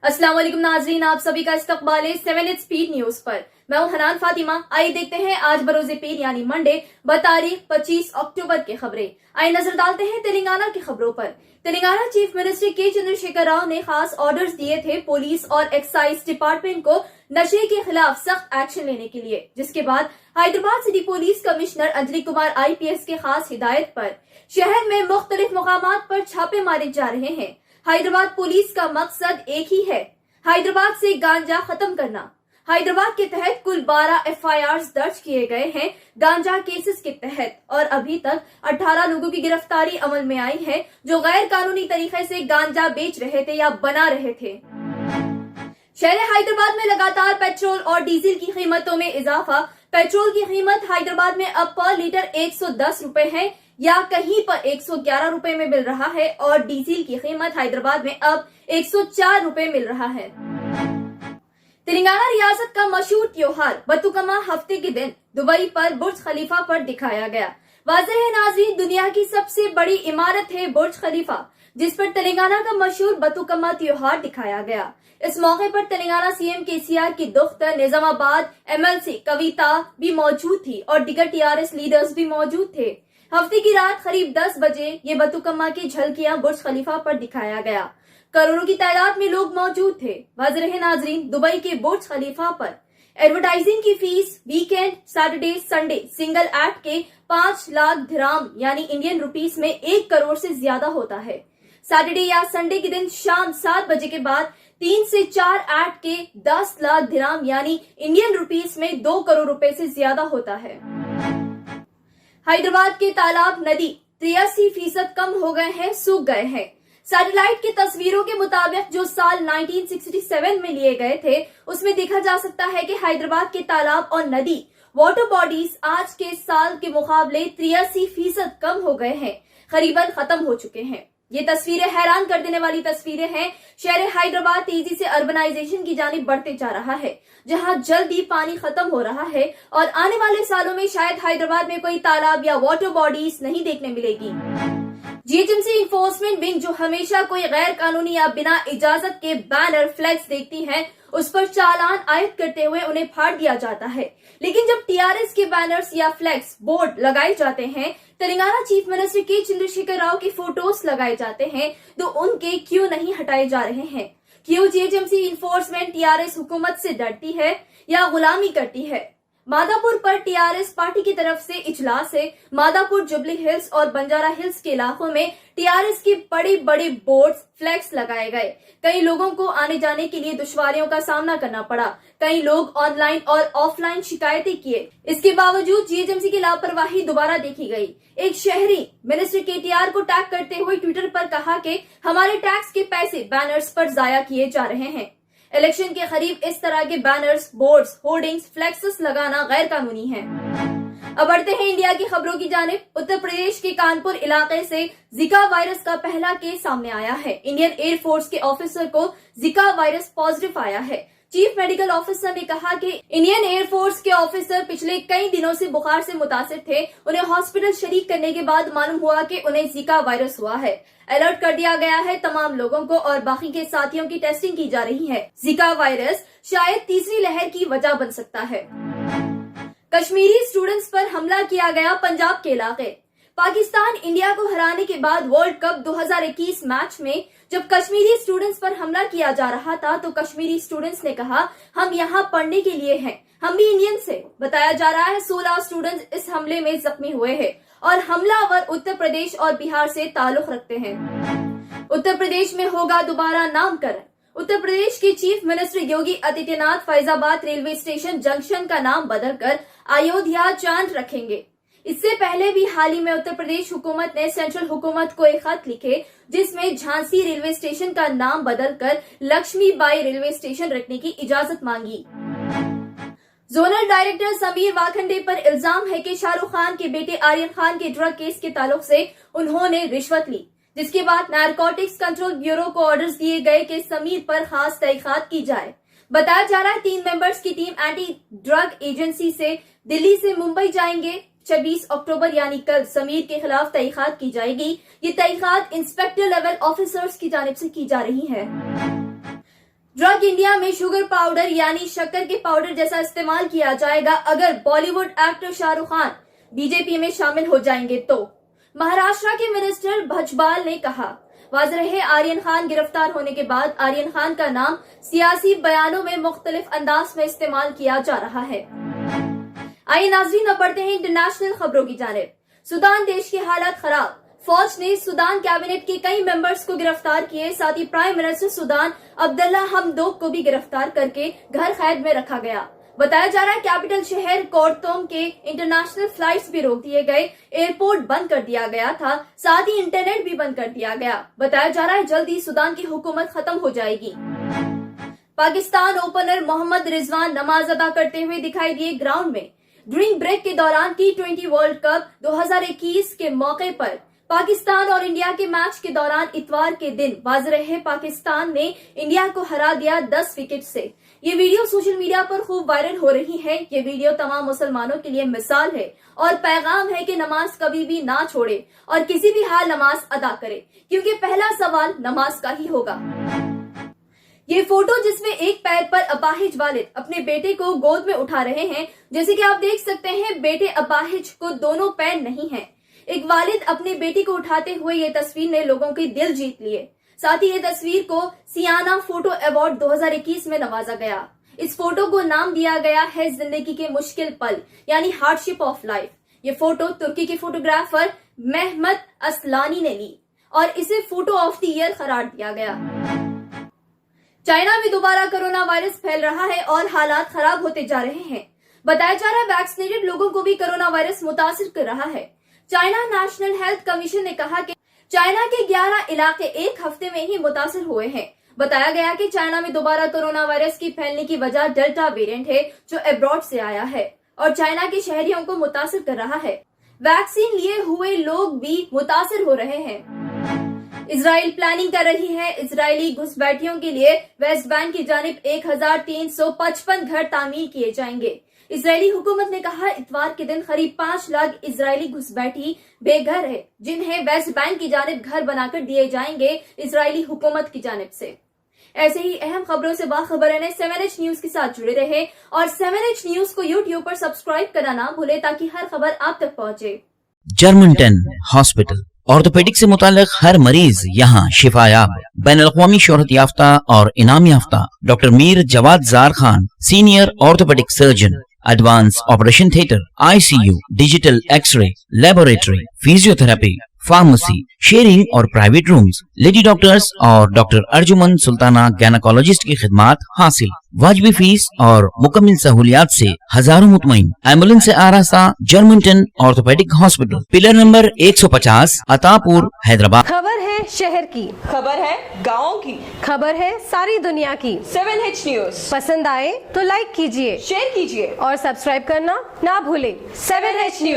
अस्सलाम वालेकुम नाजरीन, आप सभी का इस्तकबाल है 7 स्पीड न्यूज पर। मैं हूं हनान फातिमा। आइए देखते हैं आज बरोज़े पीर यानी मंडे बतारीख 25 अक्टूबर की खबरें। आइए नजर डालते हैं तेलंगाना की खबरों पर। तेलंगाना चीफ मिनिस्टर के चंद्रशेखर राव ने खास ऑर्डर्स दिए थे पुलिस और एक्साइज डिपार्टमेंट को नशे के खिलाफ सख्त एक्शन लेने के लिए, जिसके बाद Hyderabad city police commissioner Anjali Kumar IPS के खास हिदायत पर शहर में मुख्तलिफ मुकामात पर छापे मारे जा रहे हैं। हैदराबाद पुलिस का मकसद एक ही है, हैदराबाद से गांजा खत्म करना। हैदराबाद के तहत कुल 12 FIRs दर्ज किए गए हैं गांजा केसेस के तहत, और अभी तक 18 लोगों की गिरफ्तारी अमल में आई है जो गैर कानूनी तरीके से गांजा बेच रहे थे या बना रहे थे। शहर हैदराबाद में लगातार पेट्रोल और डीजल की कीमतों में इजाफा। पेट्रोल की कीमत हैदराबाद में अब पर लीटर 110 रुपए है या कहीं पर 111 रुपए में मिल रहा है, और डीजल की कीमत हैदराबाद में अब 104 रुपए मिल रहा है। तेलंगाना रियासत का मशहूर त्योहार बतुकम्मा हफ्ते के दिन दुबई पर बुर्ज खलीफा पर दिखाया गया। वाज़ेह है नाज़रीन, दुनिया की सबसे बड़ी इमारत है बुर्ज खलीफा, जिस पर तेलंगाना का मशहूर बतुकम्मा त्योहार दिखाया गया। इस मौके पर तेलंगाना CM KCR की दुख्तर निजामाबाद MLC कविता भी मौजूद थी और दीगर TRS लीडर्स भी मौजूद थे। हफ्ते की रात करीब 10 बजे ये बतुकम्मा की झलकियां बुर्ज खलीफा पर दिखाया गया। करोड़ों की तादाद में लोग मौजूद थे। वाज़ेह रहे नाजरीन, दुबई के बुर्ज खलीफा पर एडवर्टाइजिंग की fees weekend, Saturday, Sunday single act के 5 लाख दिरहम यानी इंडियन रुपीस में 1 करोड़ से ज्यादा होता है। सैटरडे या संडे के दिन शाम 7 बजे के बाद 3 से 4 एक्ट के 10 लाख दिरहम यानी इंडियन रुपीस में 2 करोड़ रुपए से ज्यादा होता है। हैदराबाद के तालाब नदी 83% कम हो गए हैं, सूख गए हैं। सैटेलाइट की तस्वीरों के मुताबिक जो साल 1967 में लिए गए थे, उसमें देखा जा सकता है कि हैदराबाद के तालाब और नदी वाटर बॉडीज आज के साल के मुकाबले 83% कम हो गए हैं, करीबन खत्म हो चुके हैं। ये तस्वीरें हैरान कर देने वाली तस्वीरें हैं। शहर हैदराबाद तेजी से अर्बनाइजेशन की जानिब बढ़ते जा रहा है, जहां जल्दी पानी खत्म हो रहा है और आने वाले सालों में शायद हैदराबाद में कोई तालाब या वाटर बॉडीज नहीं देखने मिलेगी। GHMC इन्फोर्समेंट विंग जो हमेशा कोई गैर कानूनी या बिना इजाजत के बैनर फ्लैग्स देखती है, उस पर चालान आयद करते हुए उन्हें फाड़ दिया जाता है। लेकिन जब TRS के बैनर्स या फ्लैग्स बोर्ड लगाए जाते हैं, तेलंगाना चीफ मिनिस्टर के चंद्रशेखर राव के फोटोज लगाए जाते हैं, तो उनके क्यों नहीं हटाए जा रहे हैं? क्यों GHMC इन्फोर्समेंट TRS हुकूमत से डरती है या गुलामी करती है? मादापुर पर TRS पार्टी की तरफ से इजलास है। मादापुर, जुबली हिल्स और बंजारा हिल्स के इलाकों में TRS के बड़े बड़े बोर्ड्स, फ्लैग्स लगाए गए। कई लोगों को आने जाने के लिए दुश्वारियों का सामना करना पड़ा। कई लोग ऑनलाइन और ऑफलाइन शिकायतें किए। इसके बावजूद GHMC की लापरवाही दोबारा देखी गई। एक शहरी मिनिस्टर KTR को टैग करते हुए ट्विटर पर कहा कि हमारे टैक्स के पैसे बैनर्स पर जाया किए जा रहे हैं। इलेक्शन के करीब इस तरह के बैनर्स, बोर्ड्स, होर्डिंग्स, फ्लेक्सेस लगाना गैर कानूनी है। अब बढ़ते हैं इंडिया की खबरों की जानिब। उत्तर प्रदेश के कानपुर इलाके से जिका वायरस का पहला केस सामने आया है। इंडियन एयरफोर्स के ऑफिसर को जिका वायरस पॉजिटिव आया है। चीफ मेडिकल ऑफिसर ने कहा कि इंडियन एयरफोर्स के ऑफिसर पिछले कई दिनों से बुखार से मुतासिर थे। उन्हें हॉस्पिटल शरीक करने के बाद मालूम हुआ कि उन्हें जिका वायरस हुआ है। अलर्ट कर दिया गया है तमाम लोगों को और बाकी के साथियों की टेस्टिंग की जा रही है। जिका वायरस शायद तीसरी लहर की वजह बन सकता है। कश्मीरी स्टूडेंट्स पर हमला किया गया पंजाब के इलाके। पाकिस्तान इंडिया को हराने के बाद वर्ल्ड कप 2021 मैच में जब कश्मीरी स्टूडेंट्स पर हमला किया जा रहा था, तो कश्मीरी स्टूडेंट्स ने कहा हम यहाँ पढ़ने के लिए हैं, हम भी इंडियन से। बताया जा रहा है 16 स्टूडेंट्स इस हमले में जख्मी हुए हैं और हमलावर उत्तर प्रदेश और बिहार से ताल्लुक रखते हैं। उत्तर प्रदेश में होगा दोबारा नामकरण। उत्तर प्रदेश के chief minister Yogi Adityanath Faizabad railway station junction का नाम बदलकर अयोध्या चांद रखेंगे। इससे पहले भी हाल ही में उत्तर प्रदेश हुकूमत ने सेंट्रल हुकूमत को एक खत लिखे, जिसमें झांसी रेलवे स्टेशन का नाम बदलकर लक्ष्मीबाई रेलवे स्टेशन रखने की इजाजत मांगी। जोनल डायरेक्टर समीर वाखंडे पर इल्जाम है कि शाहरुख खान के बेटे आर्यन खान के ड्रग केस के ताल्लुक से उन्होंने रिश्वत ली, जिसके बाद नारकोटिक्स कंट्रोल ब्यूरो को ऑर्डर्स दिए गए कि समीर पर खास तहकीकात की जाए। बताया जा रहा है 3 मेंबर्स की टीम एंटी ड्रग एजेंसी से दिल्ली से मुंबई जाएंगे। 26 अक्टूबर यानी कल समीर के खिलाफ तहकीकात की जाएगी। ये तहकीकात इंस्पेक्टर लेवल ऑफिसर्स की जानिब से की जा रही है। ड्रग इंडिया में शुगर पाउडर यानी शक्कर के पाउडर जैसा इस्तेमाल किया जाएगा अगर बॉलीवुड एक्टर शाहरुख खान बीजेपी में शामिल हो जाएंगे तो। महाराष्ट्र के मिनिस्टर भुजबल ने कहा, वाज़ेह है आर्यन खान गिरफ्तार होने के बाद आर्यन खान का नाम सियासी बयानों में मुख्तलिफ अंदाज में इस्तेमाल किया जा रहा है। आइए नाज़रीन, अब बढ़ते हैं इंटरनेशनल खबरों की जानिब। सूडान देश की हालत खराब, फौज ने सूडान कैबिनेट के कई मेंबर्स को गिरफ्तार किए, साथ ही प्राइम मिनिस्टर सूडान अब्दुल्ला हमदोक को भी गिरफ्तार करके घर कैद में रखा गया। बताया जा रहा है कैपिटल शहर खार्टूम के इंटरनेशनल फ्लाइट्स भी रोक दिए गए, एयरपोर्ट बंद कर दिया गया था, साथ ही इंटरनेट भी बंद कर दिया गया। बताया जा रहा है जल्द ही सूडान की हुकूमत खत्म हो जाएगी। पाकिस्तान ओपनर मोहम्मद रिजवान नमाज अदा करते हुए दिखाई दिए ग्राउंड में। ड्रिंक ब्रेक के दौरान T20 वर्ल्ड कप 2021 के मौके पर पाकिस्तान और इंडिया के मैच के दौरान इतवार के दिन वाज़ेह है पाकिस्तान ने इंडिया को हरा दिया 10 विकेट से। ये वीडियो सोशल मीडिया पर खूब वायरल हो रही है। ये वीडियो तमाम मुसलमानों के लिए मिसाल है और पैगाम है कि नमाज कभी भी ना छोड़े और किसी भी हाल नमाज अदा करे, क्योंकि पहला सवाल नमाज का ही होगा। ये फोटो जिसमें एक पैर पर अपाहिज वालिद अपने बेटे को गोद में उठा रहे हैं। जैसे कि आप देख सकते हैं, बेटे अपाहिज को दोनों पैर नहीं हैं। एक वालिद अपने बेटी को उठाते हुए ये तस्वीर ने लोगों के दिल जीत लिए। साथ ही ये तस्वीर को सियाना फोटो अवार्ड 2021 में नवाजा गया। इस फोटो को नाम दिया गया है जिंदगी के मुश्किल पल यानी हार्डशिप ऑफ लाइफ। ये फोटो तुर्की के फोटोग्राफर मेहमत असलानी ने ली और इसे फोटो ऑफ द ईयर करार दिया गया। चाइना में दोबारा कोरोना वायरस फैल रहा है और हालात खराब होते जा रहे हैं। बताया जा रहा है वैक्सीनेटेड लोगों को भी कोरोना वायरस मुतासिर कर रहा है। चाइना नेशनल हेल्थ कमीशन ने कहा कि चाइना के 11 इलाके एक हफ्ते में ही मुतासिर हुए हैं। बताया गया कि चाइना में दोबारा कोरोना वायरस की फैलने की वजह डेल्टा वेरिएंट है जो अब्रॉड से आया है और चाइना के शहरियों को मुतासिर कर रहा है। वैक्सीन लिए हुए लोग भी मुतासिर हो रहे हैं। इजराइल प्लानिंग कर रही है। इजरायली घुसपैठियों के लिए वेस्ट बैंक की जानिब 1355 घर तामीर किए जाएंगे। इजरायली हुकूमत ने कहा इतवार के दिन करीब 5 लाख इजरायली घुसपैठी बेघर है, जिन्हें वेस्ट बैंक की जानिब घर बनाकर दिए जाएंगे इजरायली हुकूमत की जानिब से। ऐसे ही अहम खबरों से बाखबर रहने 7H न्यूज के साथ जुड़े रहे और 7H न्यूज को यूट्यूब पर सब्सक्राइब करना ना भूले ताकि हर खबर आप तक पहुंचे। जर्मनटन हॉस्पिटल ऑर्थोपेडिक से मुताल्लिक हर मरीज यहाँ शिफायाब। बैनुल-अक़वामी शोहरत याफ्ता और इनाम याफ्ता doctor Mir Jawad Jar Khan, senior orthopaedic surgeon, advance operation theatre, ICU, digital x ray, laboratory, physiotherapy, pharmacy, sharing और प्राइवेट रूम्स, लेडी डॉक्टर्स और डॉक्टर अर्जुमन सुल्ताना गैनाकोलॉजिस्ट की खिदमात हासिल। वाजबी फीस और मुकम्मल सहूलियात से हजारों मुतमईन। एम्बुलेंस से आरास्ता Germanten orthopaedic hospital, pillar number 150, Attapur, Hyderabad. खबर है शहर की, खबर है गाँव की, खबर है सारी दुनिया की। 7H न्यूज पसंद आए तो लाइक कीजिए, शेयर कीजिए और सब्सक्राइब करना ना भूले। 7H news.